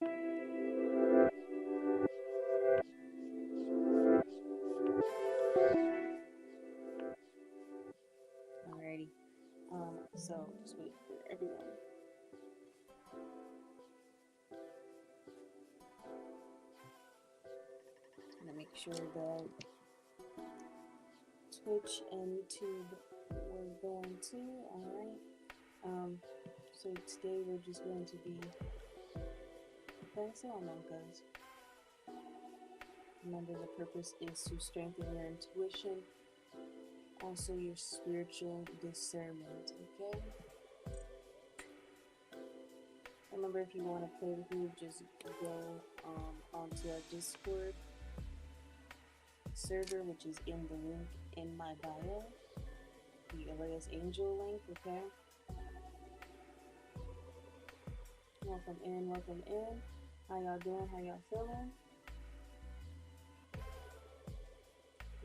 Alrighty. So just wait for everyone. I'm gonna make sure that Twitch and YouTube were going to. Alright. So today we're just going to be playing some Among Us. Remember, the purpose is to strengthen your intuition, also your spiritual discernment, okay? Remember, if you want to play with me, just go onto our Discord server, which is in the link in my bio, the Elias Angel link, okay? Welcome in, welcome in. How y'all doing? How y'all feeling?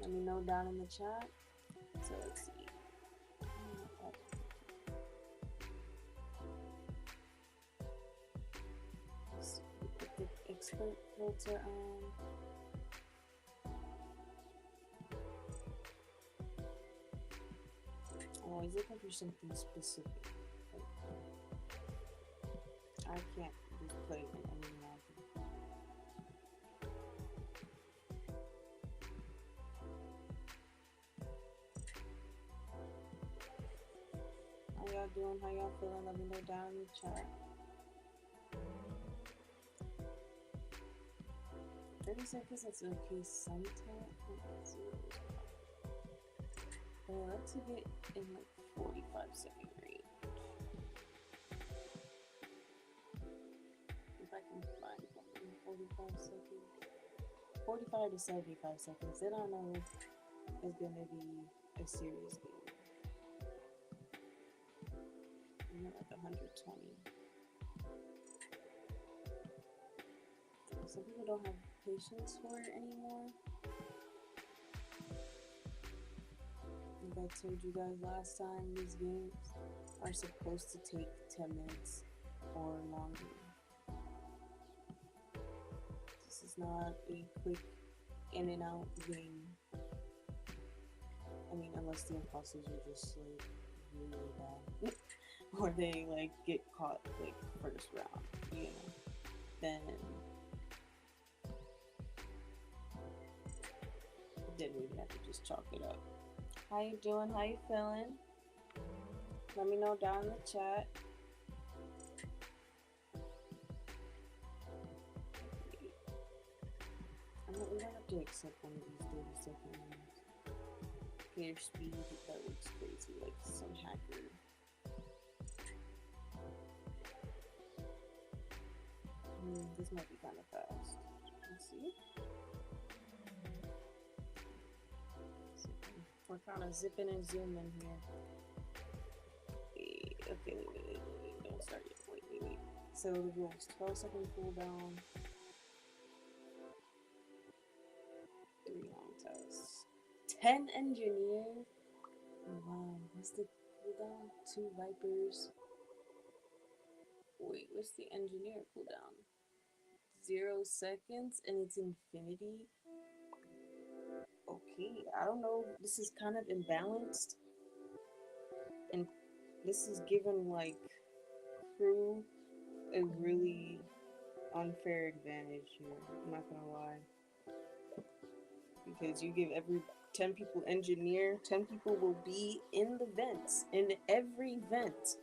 Let me know down in the chat. So let's see. Let's put the expert filter on. I'm always looking for something specific. I can't just play with any map. How y'all doing? How y'all feeling? Let me know down in the chat. 30 seconds, that's okay sometimes. But I like to get in like 45-second range. If I can find something in 45 seconds. 45 to 75 seconds. Then I know it's gonna be a serious game. I'm at like 120. Some people don't have patience for it anymore. Like I told you guys last time, these games are supposed to take 10 minutes or longer. This is not a quick in and out game. I mean, unless the imposters are just like really bad. Or they like get caught like first round, you know. Then we have to just chalk it up. How you doing? How you feeling? Let me know down in the chat. We're gonna have to accept one of these 30-second ones. Player speed, that looks crazy, like some hacker. This might be kind of fast. Let's see. We're kind of zipping and zooming here. Okay, wait, don't start yet. Wait. So the rules: 12-second cooldown, 3 long tests, 10 engineers. Oh, wow, what's the cooldown? 2 vipers. Wait, what's the engineer cooldown? 0 seconds, and it's infinity. Okay, I don't know. This is kind of imbalanced, and this is given like crew a really unfair advantage here. I'm not gonna lie, because you give every 10 people engineer, 10 people will be in the vents, in every vent,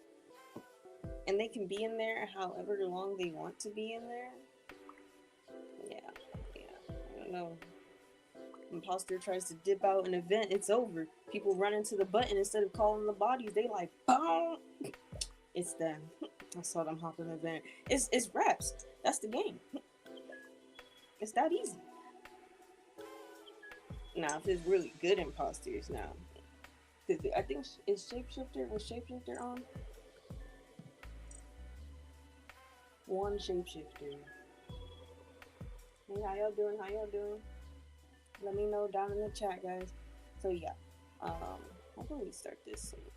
and they can be in there however long they want to be in there. Yeah, I don't know. Imposter tries to dip out an event, it's over. People run into the button instead of calling the bodies. They like, boom! It's them. I saw them hop in the event. It's reps. That's the game. It's that easy. Now, if it's really good imposters, now, I think is Shapeshifter on? One Shapeshifter. Hey, how y'all doing? Let me know down in the chat, guys. So yeah, how can we start this soon?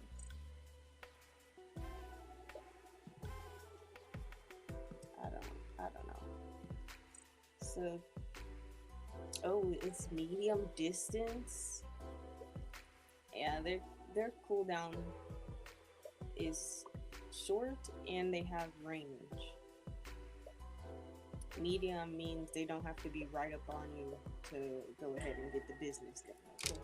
I don't know. sense of, oh, it's medium distance. Yeah, their cooldown is short and they have range. Medium means they don't have to be right up on you to go ahead and get the business done. Okay?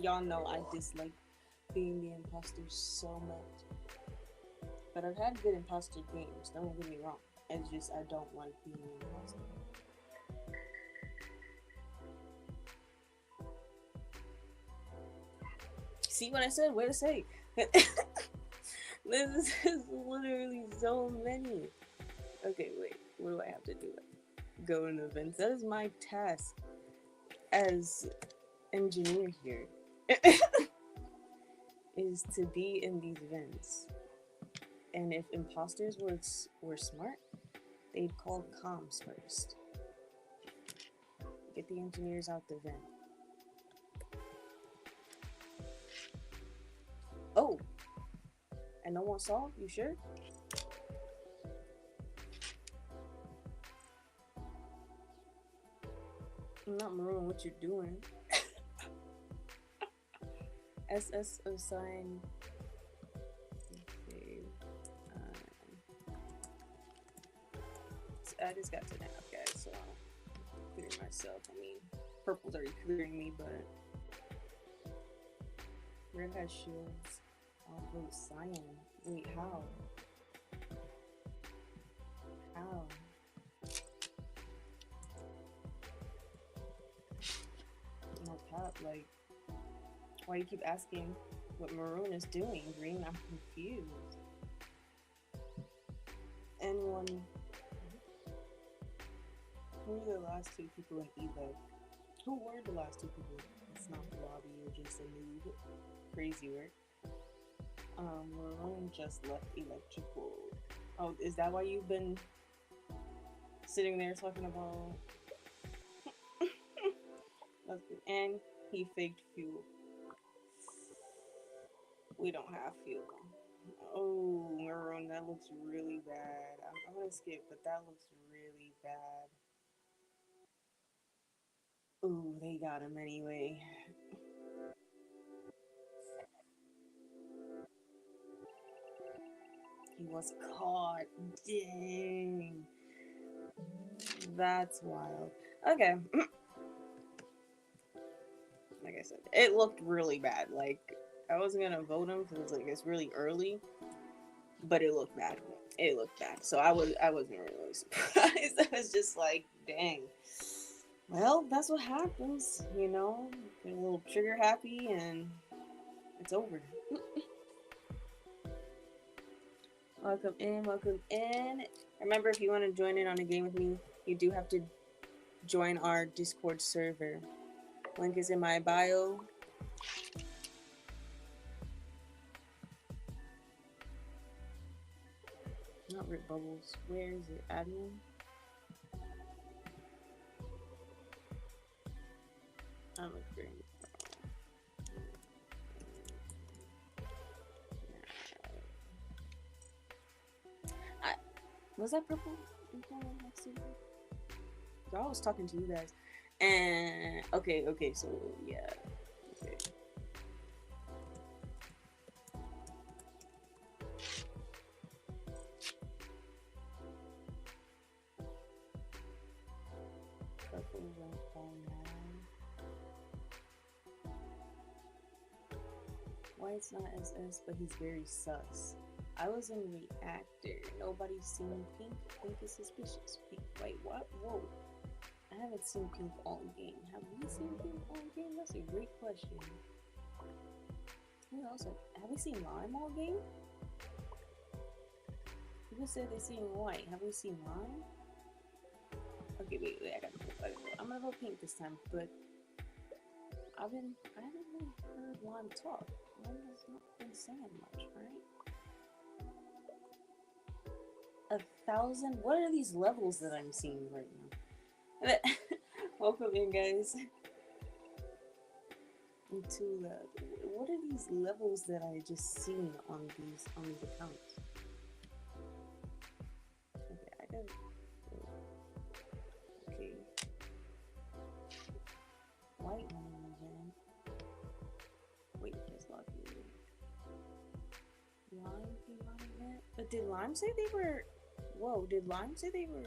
Y'all know I dislike being the imposter so much. But I've had good imposter games, don't get me wrong. It's just I don't like being the imposter. See what I said? Wait a sec. This is literally so many. Okay, wait. What do I have to do? Go in events. That is my task as engineer here. Is to be in these events. And if imposters were smart, they'd call comms first. Get the engineers out the vent. Oh! And no one saw? You sure? I'm not maroon what you're doing. SS assign. Okay. I just got to nap, guys, so I'll clear myself. I mean, purple's already clearing me, but red has shields. I'll vote cyan. Wait, how? How? No cap, like, why you keep asking what maroon is doing, green? I'm confused. Anyone? Who were the last two people in eLEC? Who were the last two people? It's not the lobby, you're just a noob. Crazy work. Maroon just left electrical. Oh, is that why you've been sitting there talking about? That's good. And he faked fuel. We don't have fuel. Oh, Maroon, that looks really bad. I'm gonna skip, but that looks really bad. Ooh, they got him anyway. He was caught. Dang. That's wild. Okay. Like I said, it looked really bad. Like, I wasn't gonna vote him because it's really early, but it looked bad. It looked bad. So I wasn't really surprised. I was just like, dang. Well, that's what happens, you know. Get a little trigger happy and it's over. Welcome in, welcome in. Remember, if you want to join in on a game with me, you do have to join our Discord server. Link is in my bio. Not Rip Bubbles. Where is it? Admin? I'm agreeing. Was that purple? I was talking to you guys. And okay, so yeah. Okay. Purple won't fall now. White's not SS, but he's very sus. I was in reactor. Nobody's seen pink. Pink is suspicious. Pink. Wait, what? Whoa. I haven't seen pink all game. Have we seen pink all game? That's a great question. Who else? Have we seen lime all game? People said they seen white. Have we seen lime? Okay, wait, I gotta vote. I'm gonna vote pink this time, but I haven't really heard lime talk. Lime has not been saying much, right? 1,000? What are these levels that I'm seeing right now? Welcome in, guys. Into what are these levels that I just seen on these accounts? Okay, I gotta Lime came out of that? But did Lime say they were... Whoa, did Lime say they were...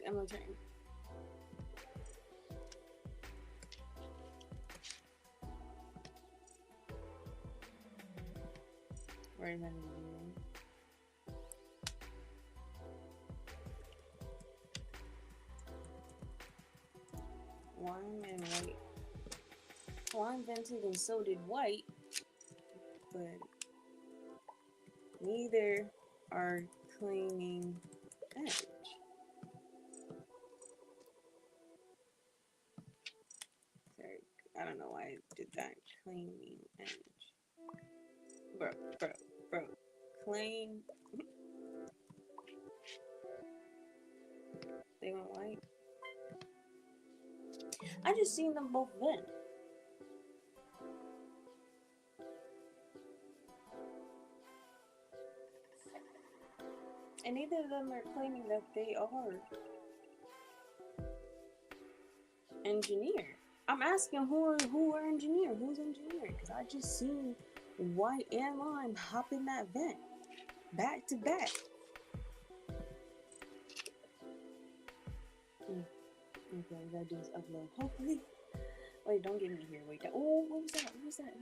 I'm gonna turn. Where am I gonna do? Lime and white. Lime vented and so did white, but neither are claiming edge. Sorry, I don't know why I did that. Claiming edge. Bro. Claim. They went white. I just seen them both vent. And neither of them are claiming that they are engineer. I'm asking who are engineer? Who's engineer? Because I just seen white and lime hop in that vent. Back to back. Okay, all we gotta do is upload. Hopefully. Wait, don't get me here. Wait. Oh, what was that? What was that?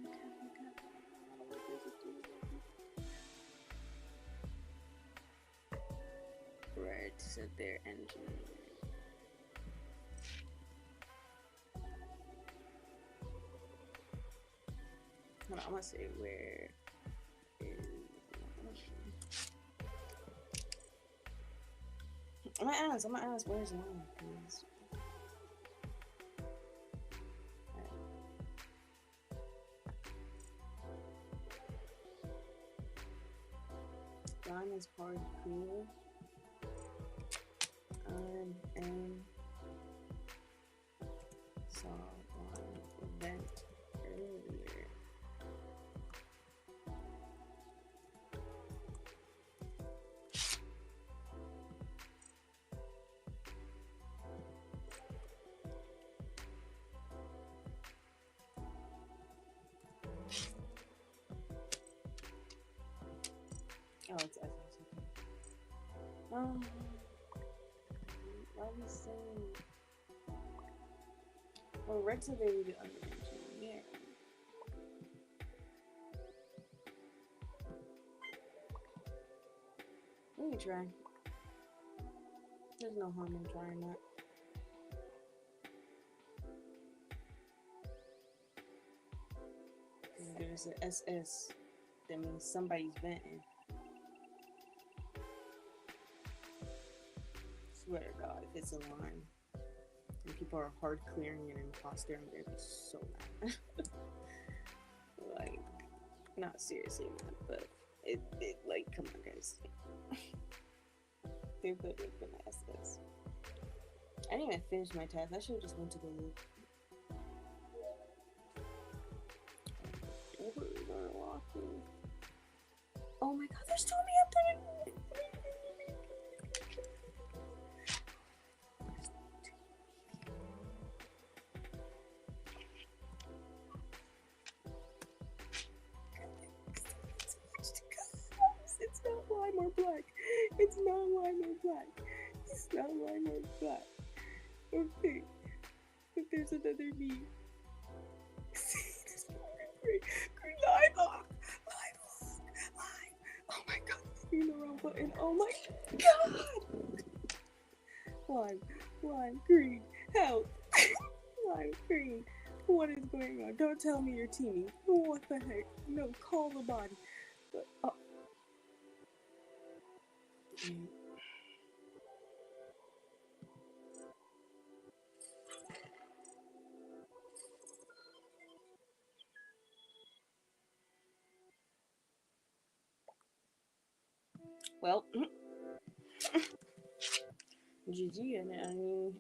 Right, so they're engineering. Hold on, I'm gonna say where is. I'm gonna ask where's mine, please. Diamond's hard clear. And saw one event earlier. Oh, it's okay. Why are we saying? Well, Red said they would undermention. Yeah. We can try. There's no harm in trying that. If there's an SS, that means somebody's venting. Swear to God, if it's a line and people are hard clearing an imposter, I'm gonna be so mad. Like, not seriously mad, but it like, come on, guys. They put it in SS. I didn't even finish my task. I should have just went to the loop. Oh my God, there's too many up there. It's not lime or black. It's not lime or black. It's not lime or black. Okay. But there's another me. See, this green. Lime. Oh my God. You're the wrong button. Oh my God. Lime. Green. Help. Lime. Green. What is going on? Don't tell me you're teaming. What the heck? No, call the body. But, Well, GG, and I mean,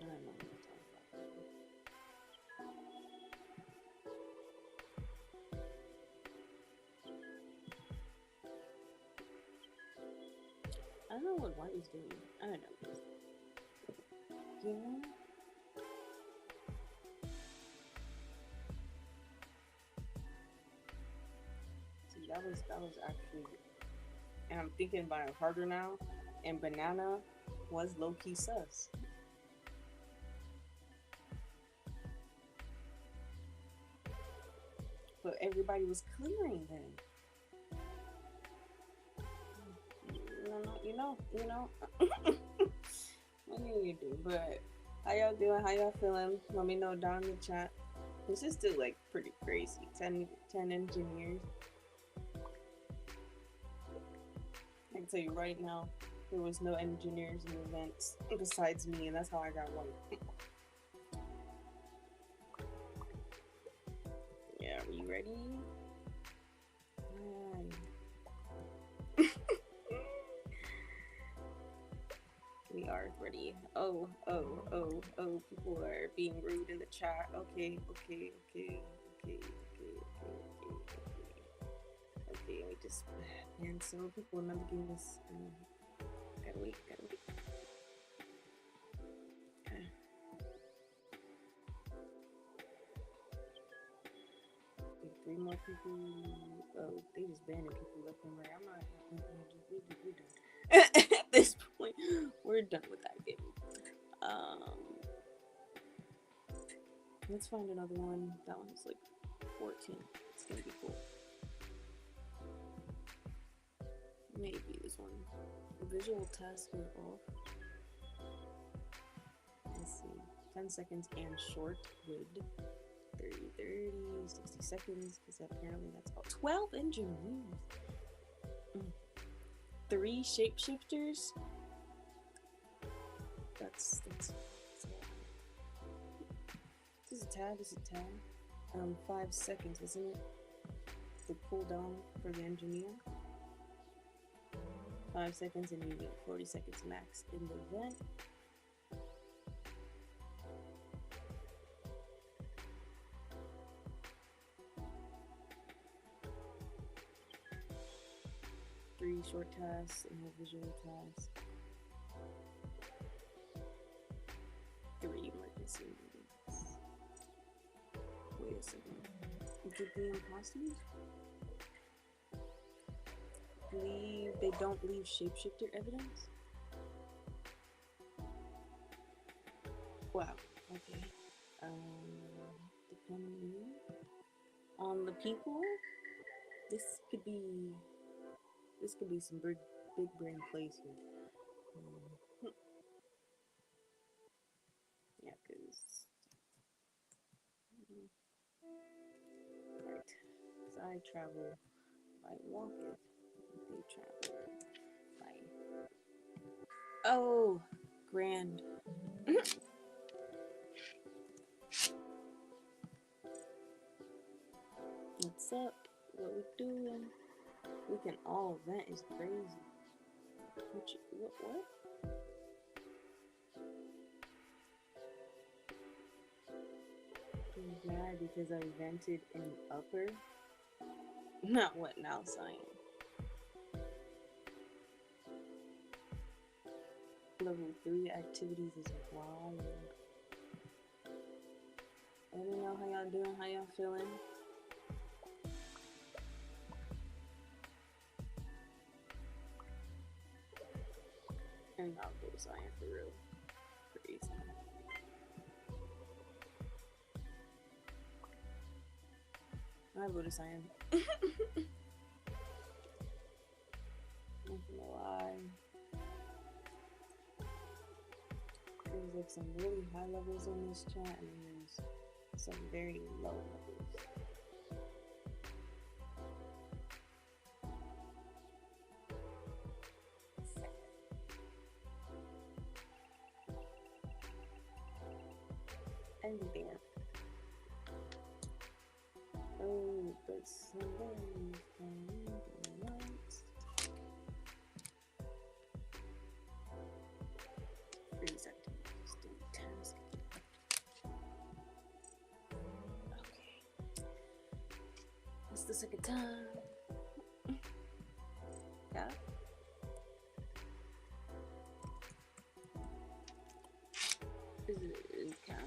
I don't know what to talk about. I don't know what White is doing. I don't know. Yeah. See, that was actually, and I'm thinking about it harder now. And banana was low key sus, but everybody was clearing then. You know. What can you do? But how y'all doing? How y'all feeling? Let me know down in the chat. This is still like pretty crazy. 10 engineers. I can tell you right now, there was no engineers in the events besides me, and that's how I got one. Yeah, are you ready? We are ready. Oh, people are being rude in the chat. Okay. Okay, let me just, man, so people remember giving this, gotta wait. Okay. Three more people. Oh, they just banning people left and right. I'm not, we're done. At this point, we're done with that game. Let's find another one. That one's like 14. It's gonna be cool. Maybe this one. Visual task are off. Let's see. 10 seconds and short would 30, 60 seconds, because apparently that's about 12 engineers. 3 shapeshifters. That's a lot. This is a tad. 5 seconds, wasn't it? The cooldown for the engineer. 5 seconds, and you get 40 seconds max in the event. Three short tasks and a visual task. 3 emergency meetings. Wait a second. Is it the imposters? They don't leave shapeshifter evidence? Wow. Okay. Depending on the people, this could be some big brain plays here. Yeah, because right. So I travel by walketh. They travel by. Oh, grand. What's up? What we doing? We can all vent is crazy. What? I'm mad because I vented in upper. Not what now, Cyan. Level 3 activities is wild. Let me know how y'all doing, how y'all feeling. And I'll go to Cyan for real. Crazy. I voted Cyan. Not gonna lie. there's like some really high levels in this chat, and then there's some very low levels. And there. Oh, but somebody's coming tonight. Freeze activity. Just do task. Okay. It's the second time. Yeah. Is it cat?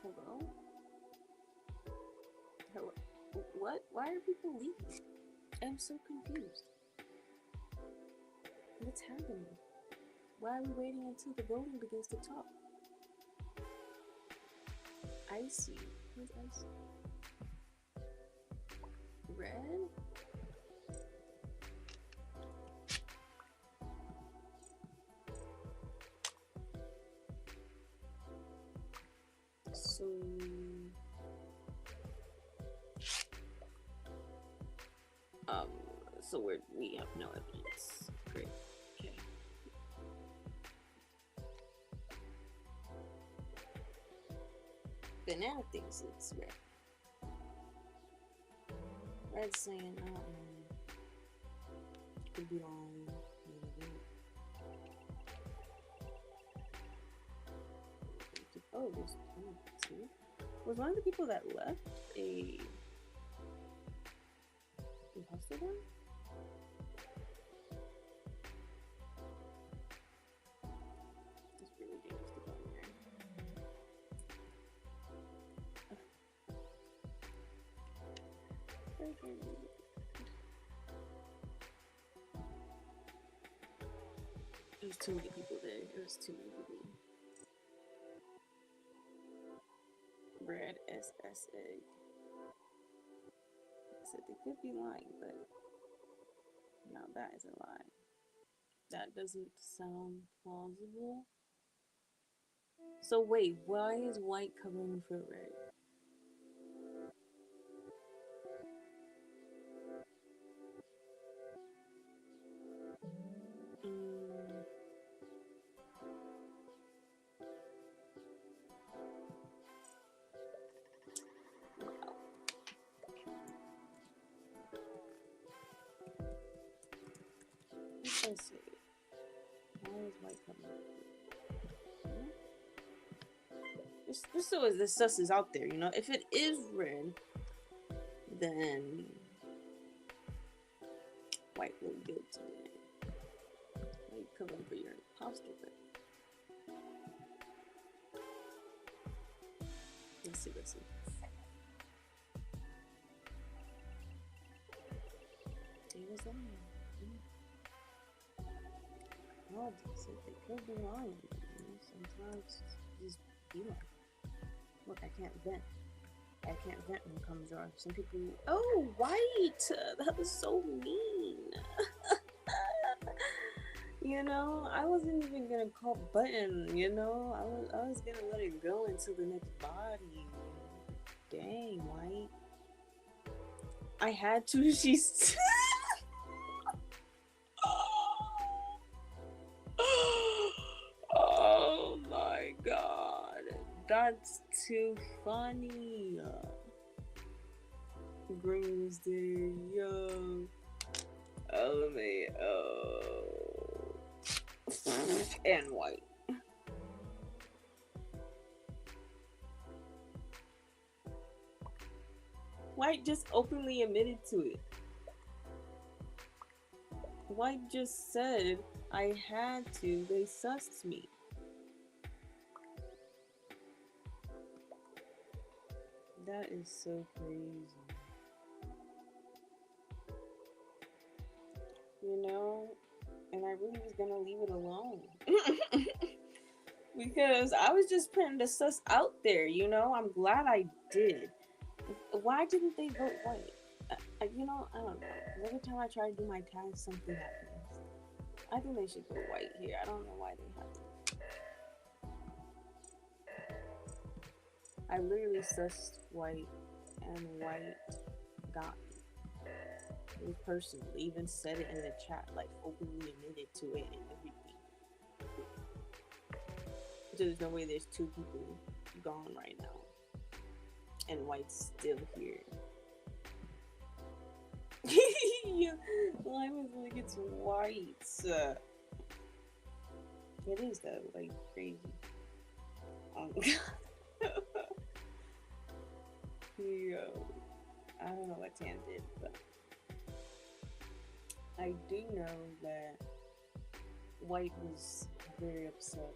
Hello? Hello? What? Why are people leaving? I'm so confused. What's happening? Why are we waiting until the voting begins to talk? Icy. Who's icy? Red? So... So we have no evidence. Great. Okay. Banana thinks it's red. Red's saying, could be on. Oh, there's two. Was one of the people that left a imposter one? It's really dangerous to go in there. There's too many people there. There's too many people. Red SSA. Said they could be lying, but no, that is a lie. That doesn't sound plausible. So wait, why is white covering for red? Let's see. Why is white covering for red? Just so as the sus is out there, you know? If it is red, then white will be guilty. White covering for your imposter thing. Let's see. It was on. Oh, they could be lying. You know, sometimes just be like, look, I can't vent. I can't vent when it comes off. Some people, oh, white! That was so mean. You know, I wasn't even gonna call button, you know? I was gonna let it go into the next body. Dang, white. I had to, she's... Oh my god. That's too funny. Green was there, yo. LMAO. And white. White just openly admitted to it. White just said, I had to, they sussed me. That is so crazy. You know, and I really was gonna leave it alone. Because I was just putting the sus out there, you know? I'm glad I did. Why didn't they vote white? I don't know. Every time I try to do my task, something happens. I think they should go white here. I don't know why they have to. I literally sussed white, and white got me. It was personal. They even said it in the chat, like openly admitted to it and everything. So there's no way there's two people gone right now, and white's still here. Yeah, lime is like it's white. It is though, like crazy. Yo, I don't know what Tam did, but I do know that White was very upset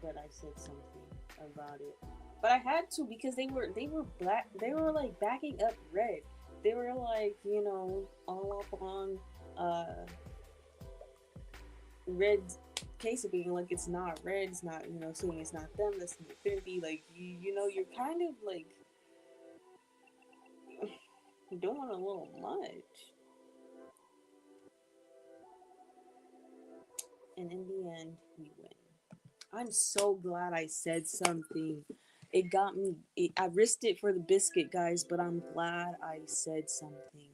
that I said something about it. But I had to because they were black. They were like backing up Red. They were like all up on Red's case of being like it's not Red. It's not saying it's not them. That's infinity. Like you're kind of like doing a little much. And in the end, we win. I'm so glad I said something. It got me. I risked it for the biscuit, guys, but I'm glad I said something.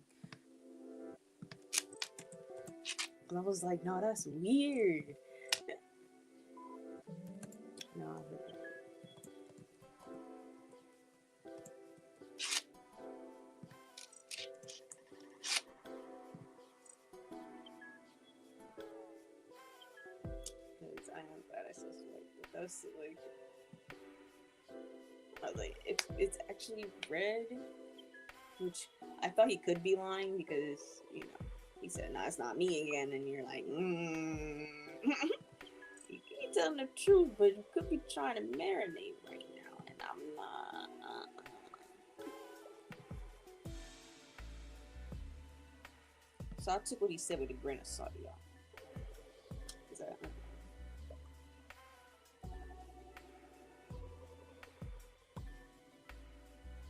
And I was like, no, that's weird. No, because I am glad I said something. That's like, I was like, it's actually Red, which I thought he could be lying because he said, no, it's not me again, and you're like, you can tell him the truth, but you could be trying to marinate right now, and I'm not. So I took what he said with a grain of salt, y'all.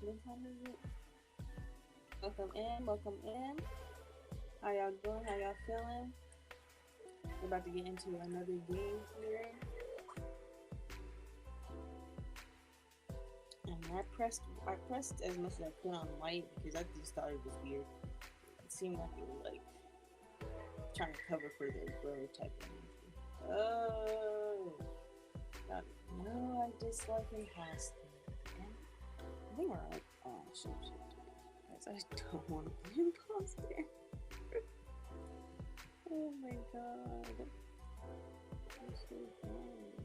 What time is it? Welcome in, welcome in. How y'all doing? How y'all feeling? We're about to get into another game here. And I pressed as much as I could on white because I just thought it was weird. It seemed like it was like trying to cover for the bro type of energy. Oh, no, I dislike imposter. I think we're like, oh shit. Guys, I don't want to be imposter. Oh my god. I'm so dumb.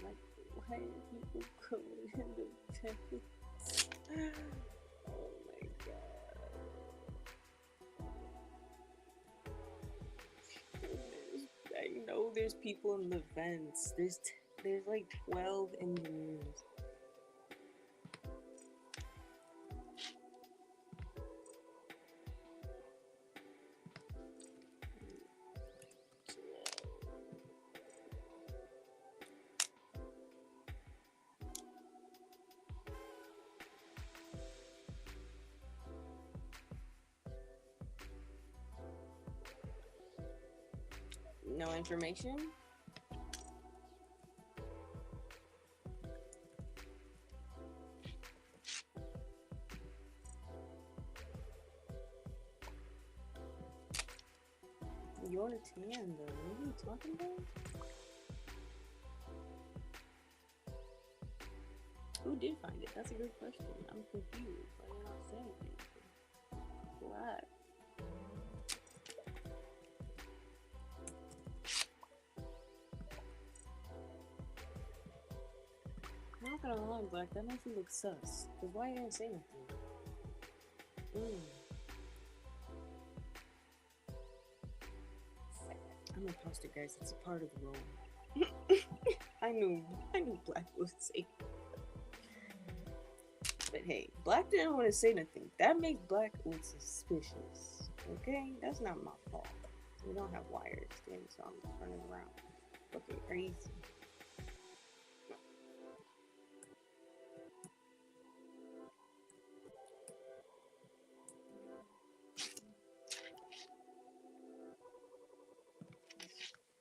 Like, why are people going in the vents? Oh my god. I know there's people in the vents. There's like 12 engineers. No information? You're tan though. What are you talking about? Who did find it? That's a good question. I'm confused. Why are you not saying anything? What? I'm not gonna lie, Black. That makes me look sus. Cause why you didn't say anything? I'm an imposter, guys. It's a part of the role. I knew Black would say. But hey, Black didn't want to say nothing. That makes Black look suspicious. Okay, that's not my fault. We don't have wires, then, so I'm turning around. Okay, crazy.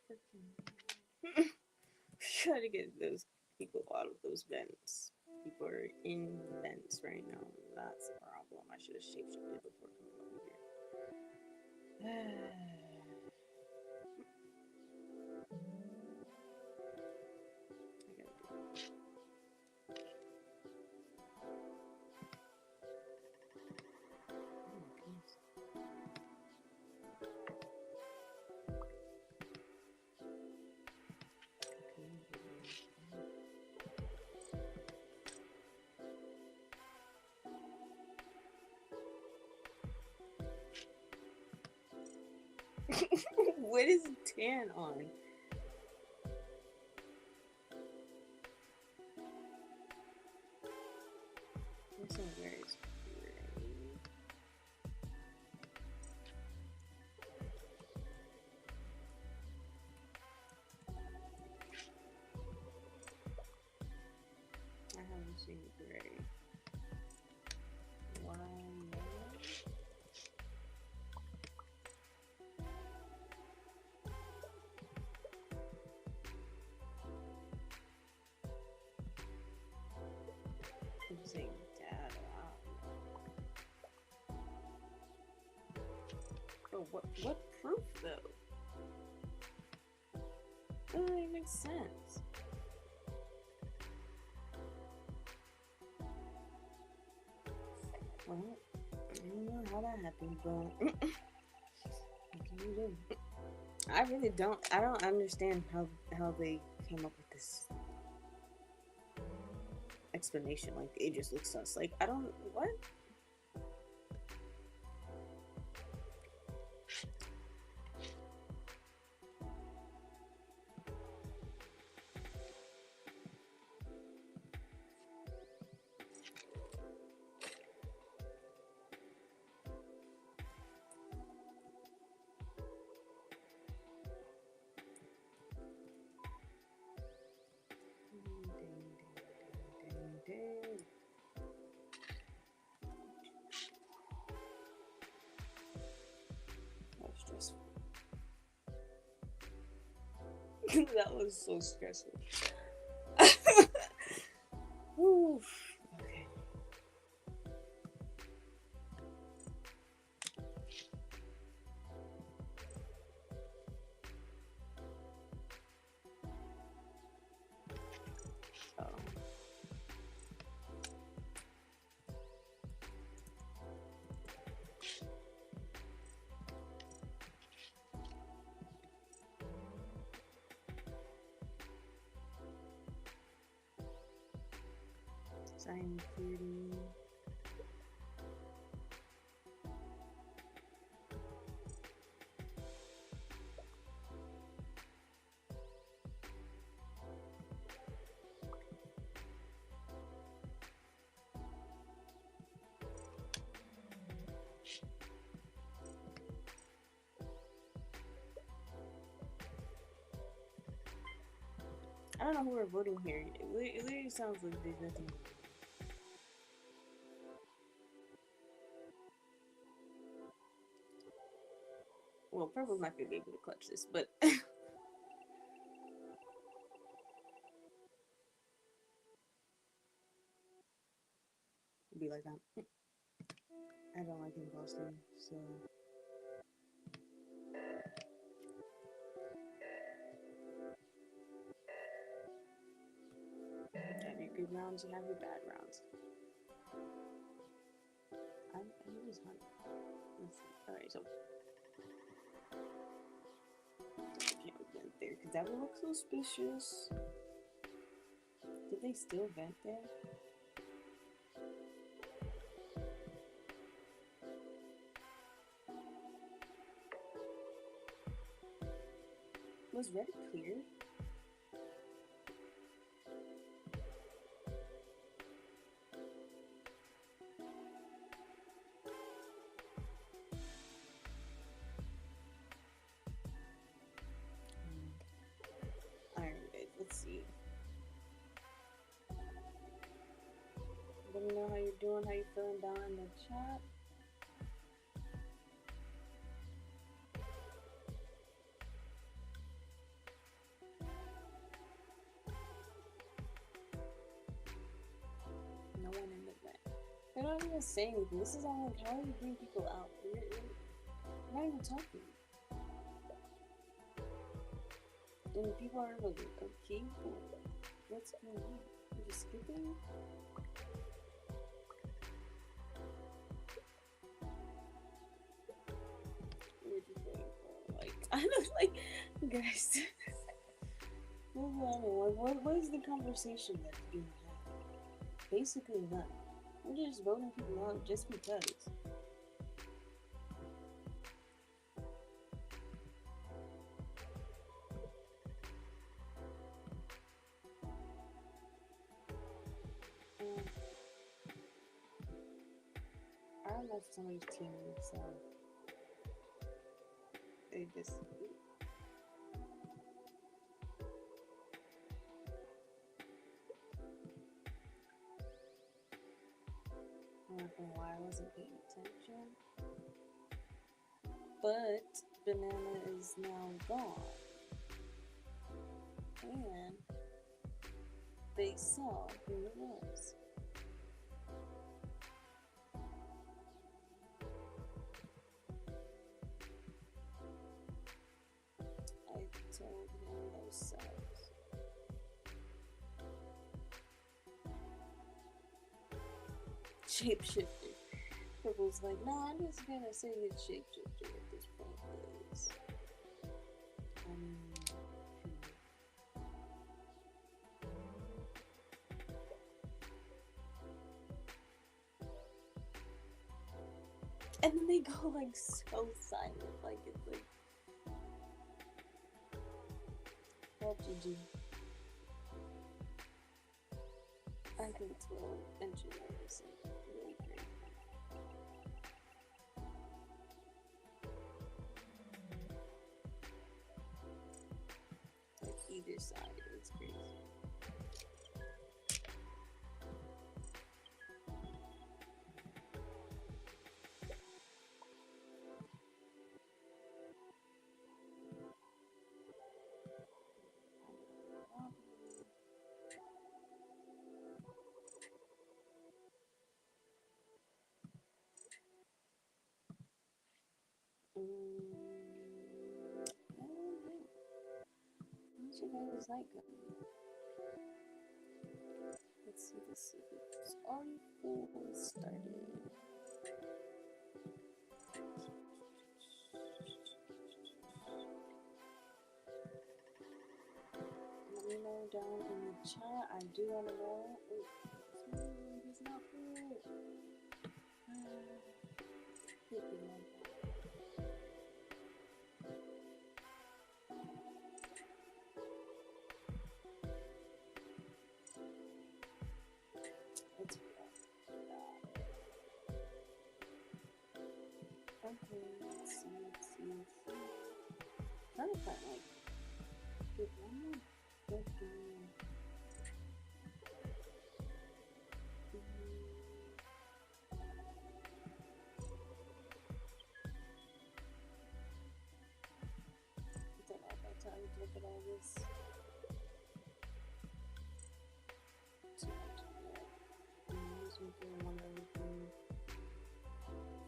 Freaking try to get those people out of those vents. People are in vents right now. That's a problem. I should have shapeshifted before coming over here. I gotta do it. Oh my goodness. What is tan on? This one very gray. I haven't seen gray. Why not? I'm saying dad. Wow. Oh, what proof though? That doesn't even make sense. Well, I don't know how that happened, but what can you do? I really don't. I don't understand how they came up with this explanation. Like it just looks sus. Like I don't what. That was stressful. That was so stressful. Oof. Okay. Oh. Sign pretty. I don't know who we're voting here. It literally sounds like there's nothing. Well, purple's not gonna be able to clutch this, but be like that. I don't like imposting, so have your good rounds, you have your bad rounds. I was hunt. Let's see. Alright, so can't vent there because that would look suspicious. Did they still vent there? Was red clear? Alright, let's see. Let me know how you're doing, how you feeling down in the chat. They're not even saying anything. This is all like, how do you bring people out? You're not even talking. And people are like, okay, what's going on? You're just skipping? We're just waiting for, like, I don't like, guys. What is the conversation that's being had? Basically none. We're just voting people out just because. I left somebody's team, so they just. I'm not gonna lie, I wasn't paying attention. But Banana is now gone. And they saw who it was. I told him those sucks. Shapeshifter. Purple's like, no, I'm just gonna say it's shapeshifter at this point, because I mean, and then they go like so silent, like it's like, what GG. I think 12 engineers are really great. Like either side, it's crazy. I don't know. How's you guys like it? Let's see this if it's already full started. Let me know down in the chat. I do want to know. It's not full. Hit the one. It's okay, let's see. Trying to find like get one more book in. It's like all that time to look at all this. Too much of that. Use me for one everything.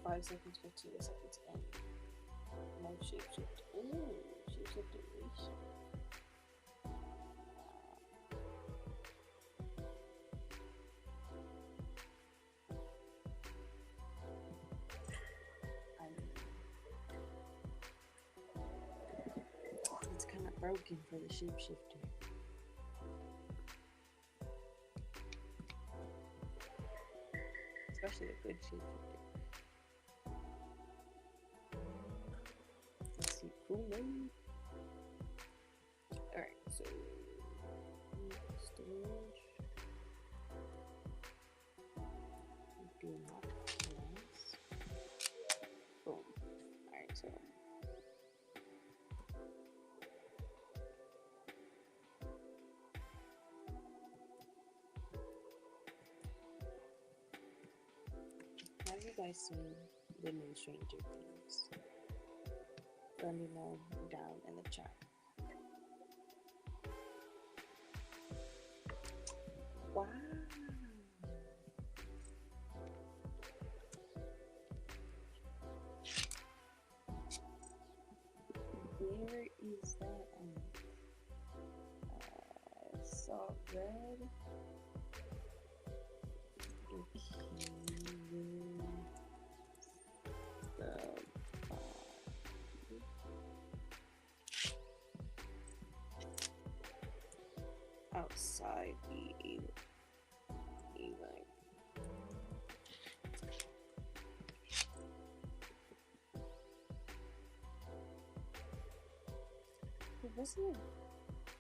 5 seconds, 15 seconds, and no shapeshift. Ooh, shapeshift erasure. It's kind of broken for the shapeshifter. Especially a good shapeshifter. Let's see, cool name. Alright, so storage. Do not place. Boom. Alright, so have you guys seen the new Stranger Things? Let me know down in the chat. Wow. red. Outside the like wasn't it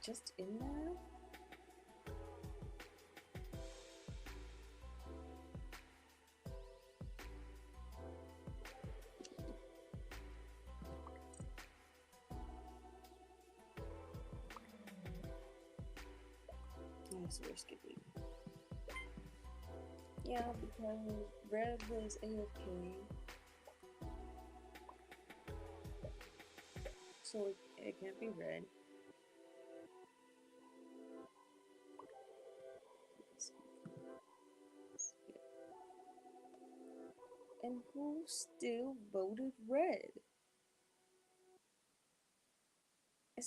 just in there? So we're skipping. Yeah, because red was AFK. So it can't be red. And who still voted red? I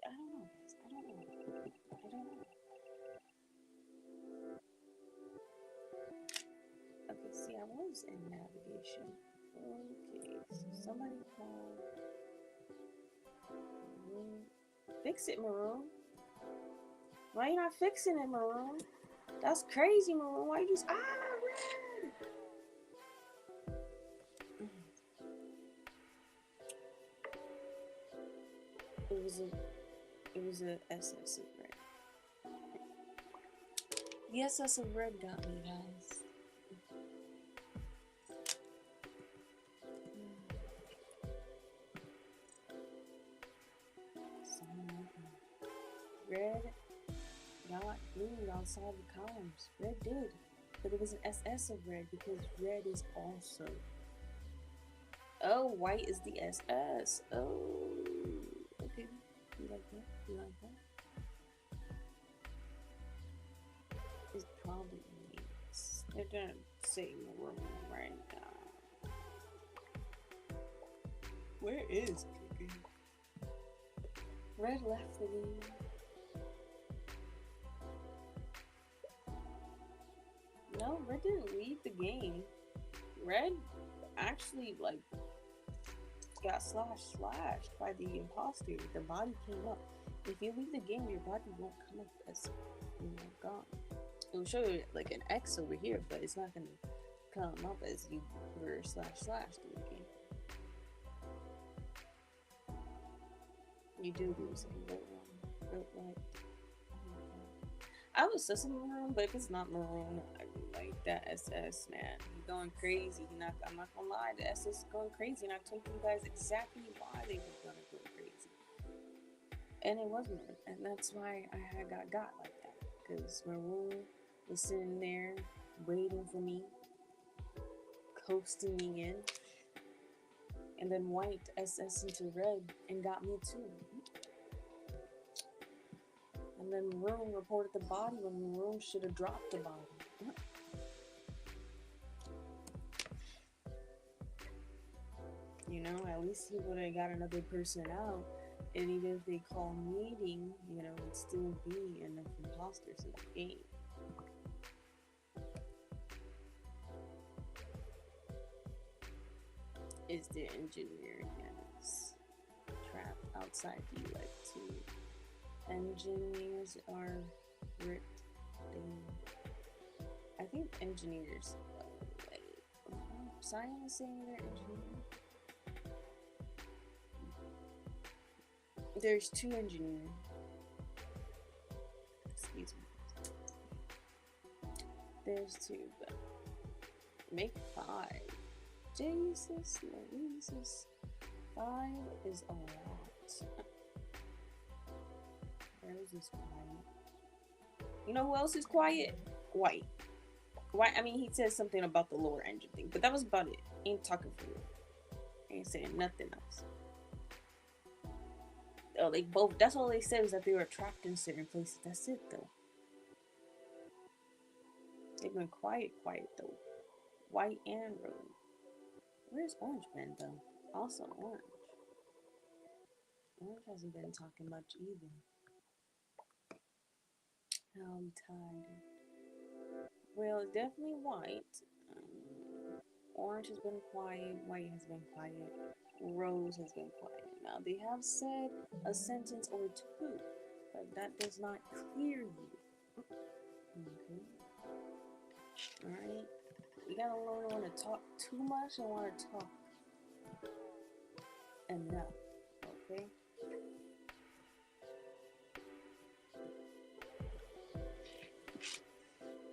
don't know. I don't know. I don't know. Okay, see, I was in navigation. Okay, so somebody called. Fix it, Maroon. Why you not fixing it, Maroon? That's crazy, Maroon. Why you just red? It was a SS of red. The SS of red got me, guys. Red got blue outside the columns. Red did. But it was an SS of red because red is also. Oh, white is the SS. Oh, okay. You like that? You like that? It's probably means. They're gonna say in the room right now. Where is Cookie? Red left the game. No, red didn't leave the game. Red actually like got slashed by the imposter. The body came up. If you leave the game, your body won't come up as gone. It will show you like an X over here, but it's not gonna come up as you were slashed in the game. You do lose it. You vote right. I was sussing Maroon, but if it's not Maroon, I mean, like that SS man, he's going crazy. I'm not gonna lie, the SS is going crazy, and I told you guys exactly why they were gonna go crazy. And it was Maroon, and that's why I got like that, because Maroon was sitting there waiting for me, coasting me in, and then white SS into red and got me too. And then Maroon reported the body when Maroon should have dropped the body. You know, at least he would have got another person out. And even if they call meeting, you know, it'd still be enough imposters in the game. Is the engineer yes trapped outside the like two engineers are ripped in. I think engineers wait. Cyan is saying they're engineers. There's two engineers. Excuse me. There's two, but make 5. Jesus, Jesus. 5 is a lot. Where is this quiet? You know who else is quiet? White. White, I mean, he said something about the lower engine thing, but that was about it. He ain't talking for real. He ain't saying nothing else. Oh, like both. That's all they said was that they were trapped in certain places. That's it, though. They've been quiet though. White and Rowan. Where's Orange been though? Also Orange. Orange hasn't been talking much either. Now I'm tired. Well, definitely white. Orange has been quiet. White has been quiet. Rose has been quiet. Now they have said a sentence or two, but that does not clear you. Okay. All right. You gotta learn when to talk too much and when to talk enough. Okay.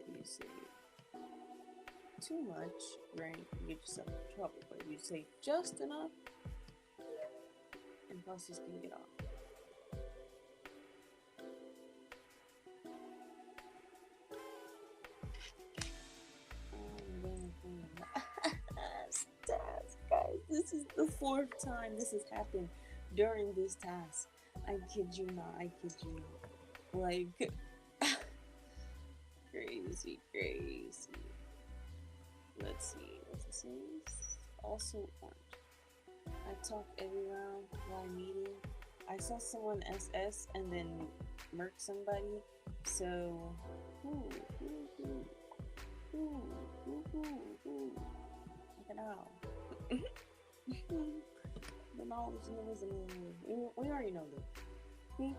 You say too much, right? You get yourself in trouble. But you say just enough, imposters can get off. Task, guys. This is the fourth time this has happened during this task. I kid you not. I kid you not. Like, crazy, crazy. Let's see. What's it says? Also orange. I talk every round while meeting. I saw someone SS and then murk somebody. So, ooh, ooh, ooh, ooh, ooh, ooh, ooh. Look at now. The knowledge is we already know that. Me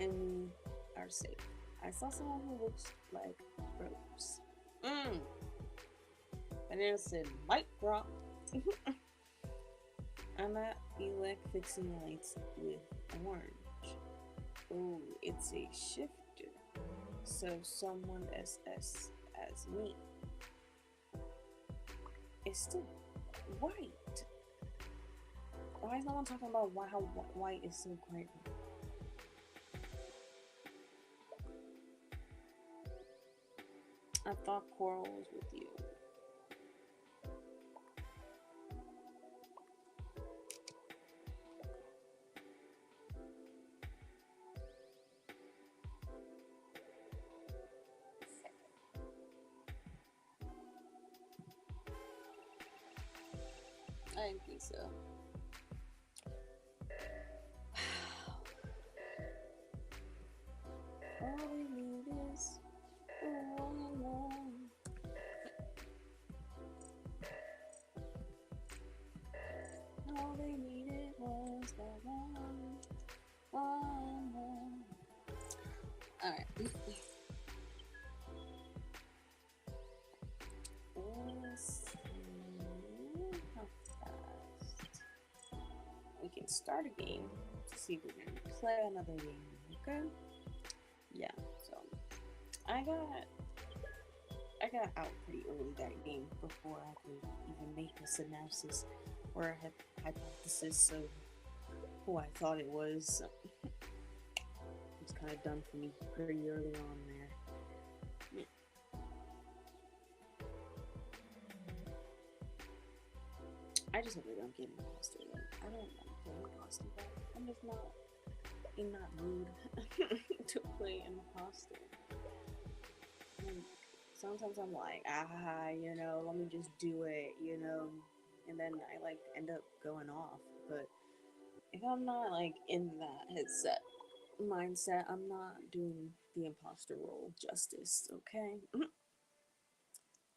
and me are safe. I saw someone who looks like Rose. And then it said mic drop. I'm at elect fixing lights with orange. Oh, it's a shifter. So someone SS as me. It's still white. Why is no one talking about how white is so great? I thought Coral was with you. I didn't think so. All we need is one. All they needed was that one. Alright. Let's see how fast we can start a game to see if we can play another game, okay? Yeah, so I got out pretty early that game before I could even make a synopsis or a hypothesis of who I thought it was. It was kind of done for me pretty early on there. Yeah. I just hope they don't get imposter. Like, I don't want to play imposter, but I'm just not in that mood to play imposter. And sometimes I'm like, let me just do it, and then I like end up going off. But if I'm not like in that headset mindset, I'm not doing the imposter role justice, okay?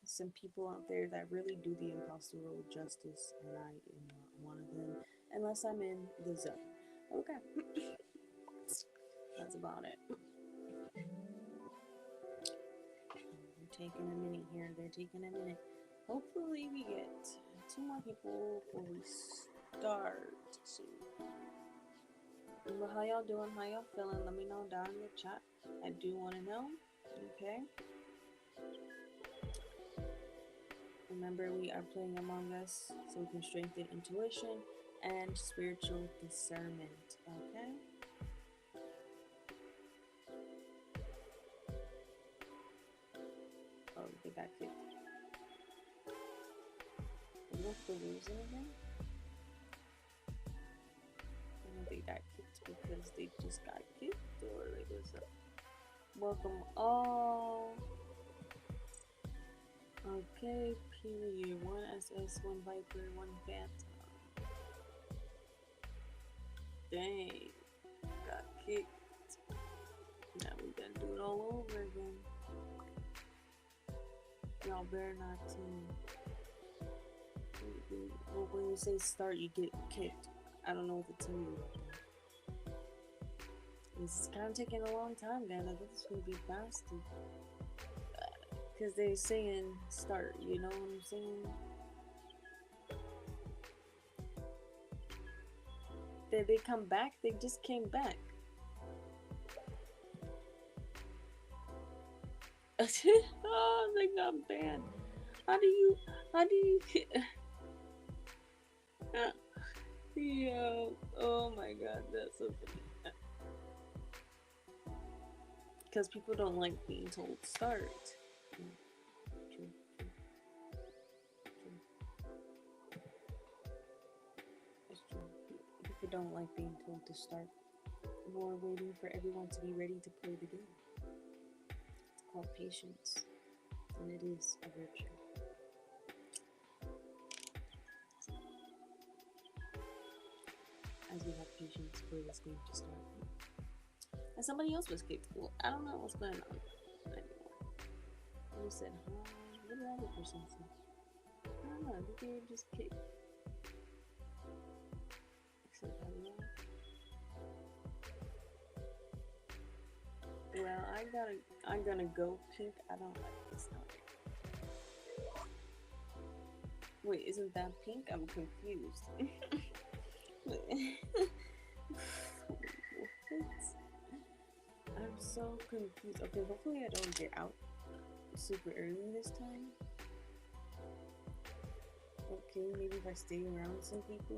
Some people out there that really do the imposter role justice, and I am not one of them unless I'm in the zone. Okay. That's about it. They're taking a minute here, they're taking a minute. Hopefully we get 2 more people before we start soon. But how y'all doing? How y'all feeling? Let me know down in the chat. I do want to know. Okay. Remember, we are playing Among Us, so we can strengthen intuition and spiritual discernment. Okay. Oh, they got kicked. They must be losing again. They got kicked because they just got kicked, or like what's up? Welcome all. Okay, period. 1 SS, 1 Viper, 1 Phantom. Dang, got kicked. Now we gotta do it all Y'all better not well, when you say start, you get kicked. I don't know what to tell you about that. This is kind of taking a long time, man. I think it's gonna be fast. Because they're saying start, you know what I'm saying? They come back, they just came back. Oh, they got banned. How do you Yo, oh my god, that's so funny. Because people don't like being told start. True, true, true. It's true. People don't like being told to start. We're waiting for everyone to be ready to play the game. It's called patience, and it is a virtue. As we have patience for this game to start. And somebody else was kicked. Well, I don't know what's going on anymore. They said, huh? What did the other person say? I don't know. I think they were just kicked. Except hello. Well, I'm gonna go pink. I don't like this now. Wait, isn't that pink? I'm confused. What? I'm so confused. Okay, hopefully I don't get out super early this time. Okay, maybe if I stay around some people.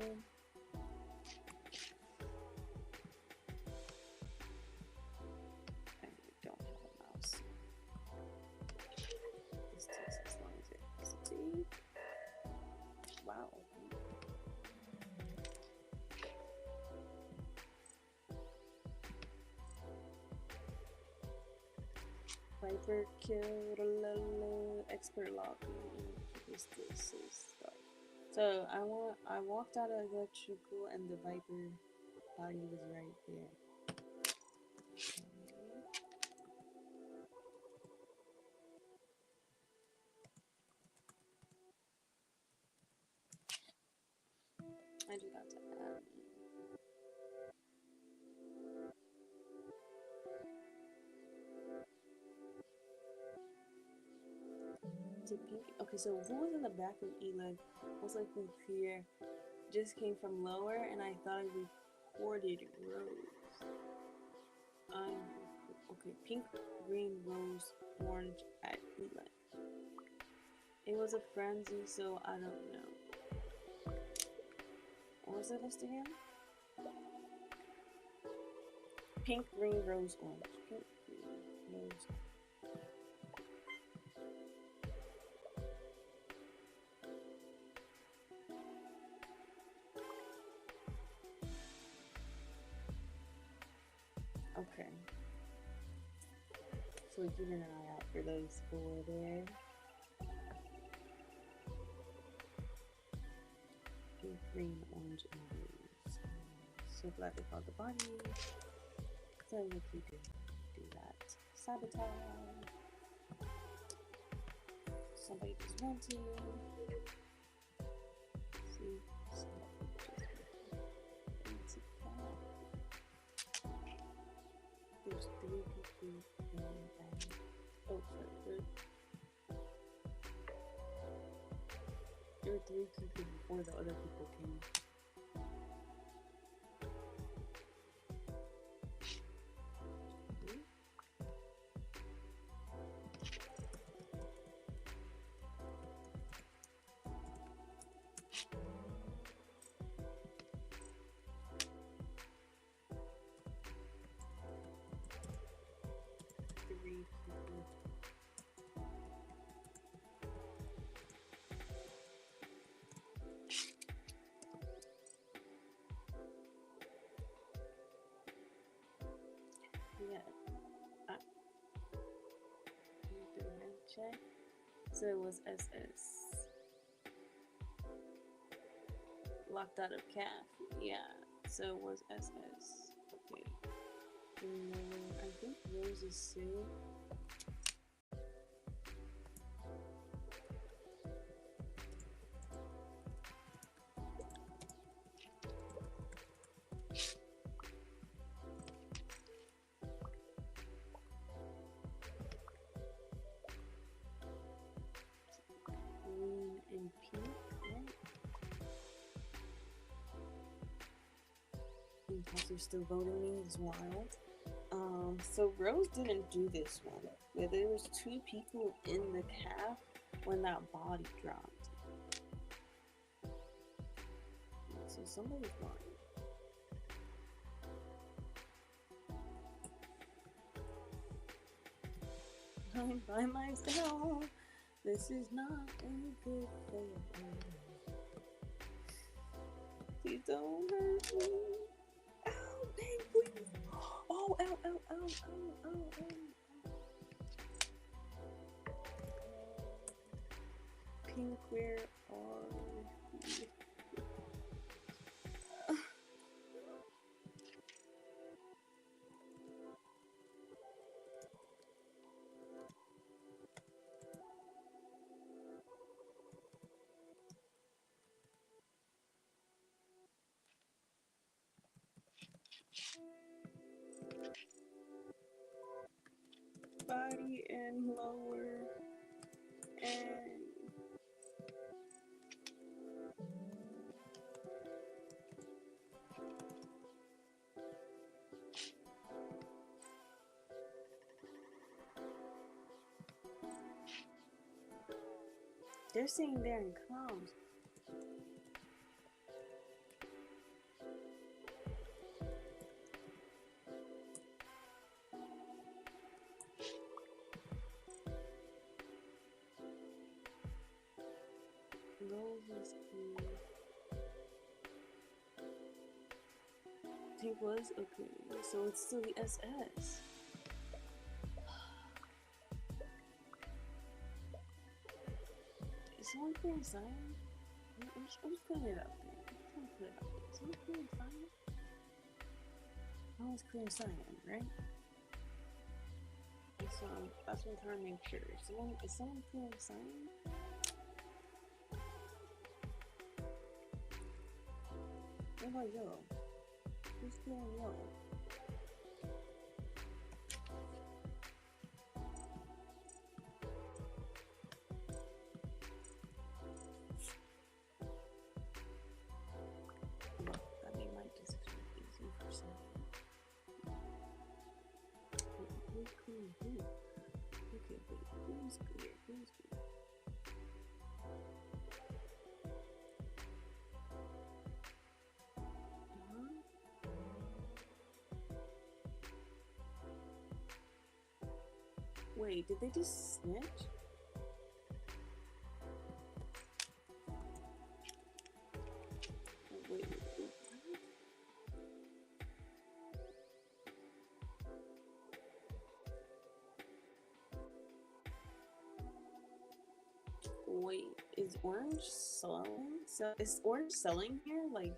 I don't have a mouse. This takes as long as it takes to. Wow. Viper killed a expert lock. So I walked out of electrical and the Viper body was right there. I just got to okay, so who was in the back of Eli? Most likely clear. Just came from lower, and I thought I reported Rose. Okay, pink, green, rose, orange at Eli. It was a frenzy, so I don't know. What was the list again? Pink, green, rose, orange. Pink, green, rose. Okay. So keep an eye out for those four there. Pink, green, orange, and rose. So glad they called the body. So if we do that. Sabotage. Somebody just wanted. See, somebody just wanted. There's 3 people in that. Oh, sorry. There were 3 people before the other people came. Check. So it was SS. Locked out of calf. Yeah. So it was SS. Okay. I think Rose is safe. Also still voting me is wild. So Rose didn't do this one, but there was two people in the caf when that body dropped. So somebody's lying. I'm by myself. This is not a good thing. Please don't hurt me. Ow, dang, please. Oh, ow, ow, ow, ow, ow, ow. Pink, where are you? Body and lower and they're saying they're in clowns. Rose is cool. Pink was okay, so it's still the SS. Is someone playing silent? I'm just putting it out there. I'm put it out there. Is someone playing silent? No one's clearing silent, right? So that's what I'm trying to make sure. Is someone clearing silent? What about yellow? Who's clearing yellow? Well, that made my decision easy for some. Who's clearing who? Okay, wait, who's clear? Who's clear? Wait, did they just snitch? Wait. Wait, is Orange selling? Is Orange selling here? Like,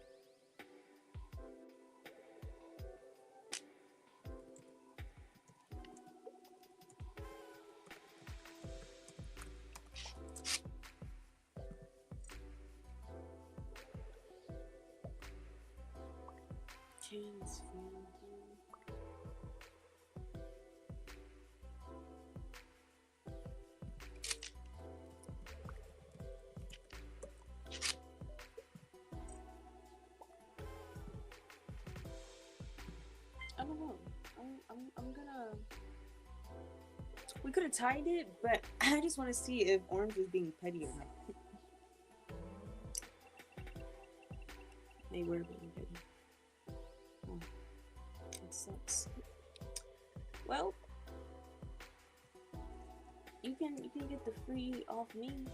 Chan's phone. I don't know. I'm gonna. We could have tied it, but I just want to see if Orange is being petty or not. They were being petty. Oh, it sucks. Well, you can get the free off me.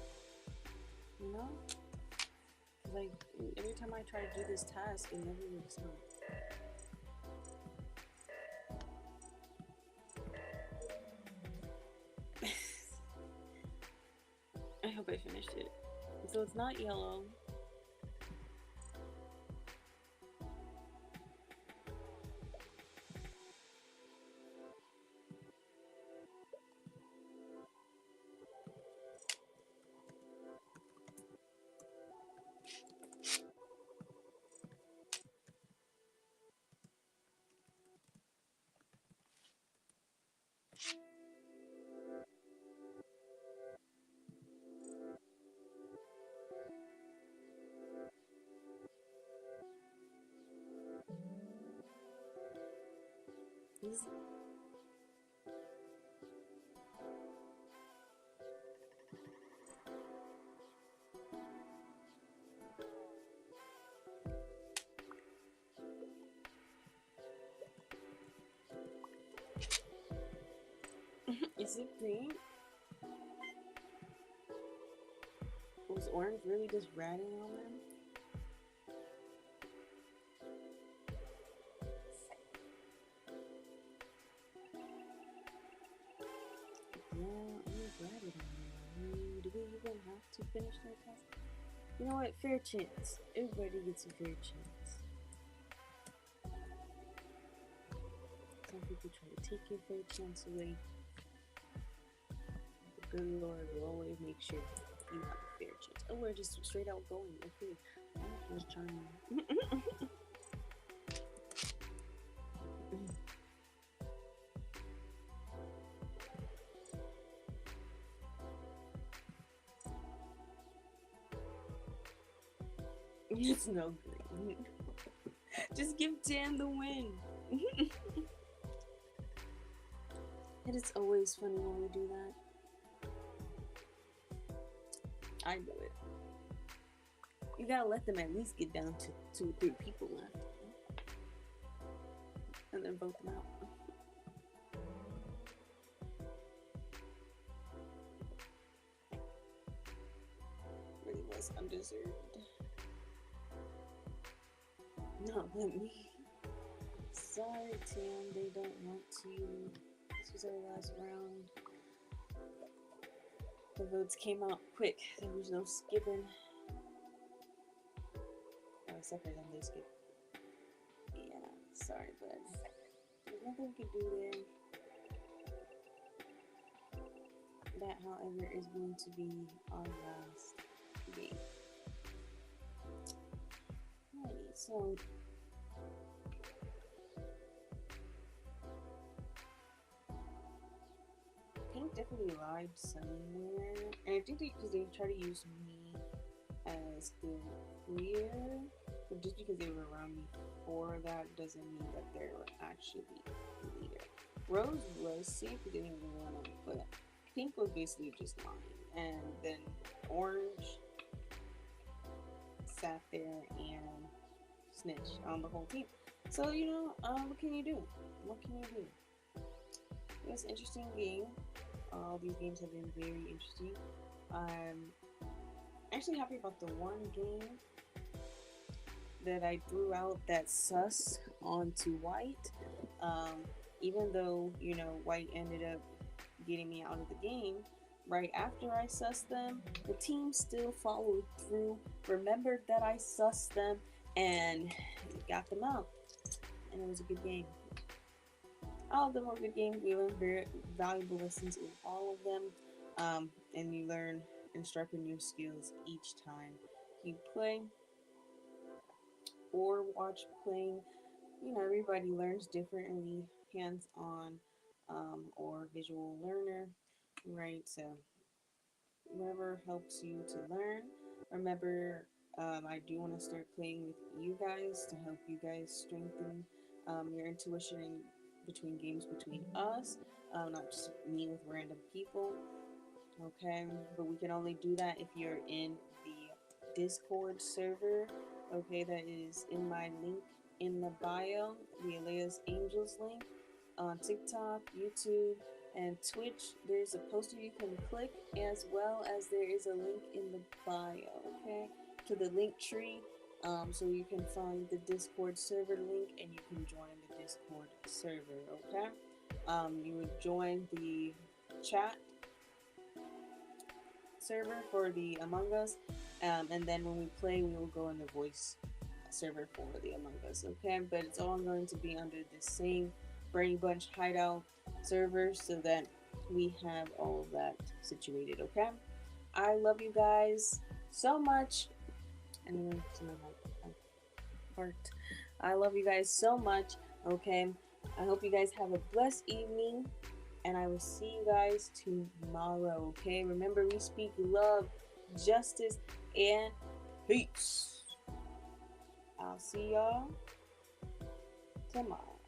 You know, like every time I try to do this task, it never works out. I hope I finished it. So it's not yellow. is. Is it green? Was orange really just ratting on them? Yeah, orange ratted on them. Do we even have to finish that task? You know what? Fair chance. Everybody gets a fair chance. Some people try to take your fair chance away. The good Lord will always make sure you have a fair chance. Oh, we're just straight out going. Okay. That was charming. It's no green. Just give Dan the win. And it's always funny when we do that. I do it. You gotta let them at least get down to 2 or 3 people left. And then vote them out. Really was undeserved. Not let me. Sorry, Tim, they don't want to. This was our last round. The votes came out quick. There was no skipping. Oh, except for them, they skipped. Yeah, sorry, bud. There's nothing we could do there. That, however, is going to be our last game. Alrighty, so Pink definitely lied somewhere, and I think because they try to use me as the clear, but just because they were around me before that doesn't mean that they're actually the leader. Rose was safe because they didn't even want him, but Pink was basically just lying, and then Orange sat there and snitched on the whole team. So, you know, what can you do? What can you do? It was an interesting game. All these games have been very interesting. I'm actually happy about the one game that I threw out that sus onto White. Even though, you know, White ended up getting me out of the game, right after I sussed them, the team still followed through, remembered that I sussed them, and got them out. And it was a good game. All of them were good games. We learned very valuable lessons in all of them. And you learn and sharpen your skills each time you play or watch playing. You know, everybody learns differently, hands-on or visual learner, right? So whatever helps you to learn. Remember, I do want to start playing with you guys to help you guys strengthen your intuition between games between us, not just me with random people. Okay, but we can only do that if you're in the Discord server. Okay, that is in my link in the bio, the Elias Angels link on TikTok, YouTube, and Twitch. There's a poster you can click, as well as there is a link in the bio, okay, to the link tree, so you can find the Discord server link and you can join the Discord server, okay? You would join the chat server for the Among Us, and then when we play, we will go in the voice server for the Among Us, okay? But it's all going to be under the same Brady Bunch hideout server so that we have all of that situated, okay? I love you guys so much. And then my heart. I love you guys so much, okay? I hope you guys have a blessed evening, and I will see you guys tomorrow, okay? Remember, we speak love, justice, and peace. I'll see y'all tomorrow.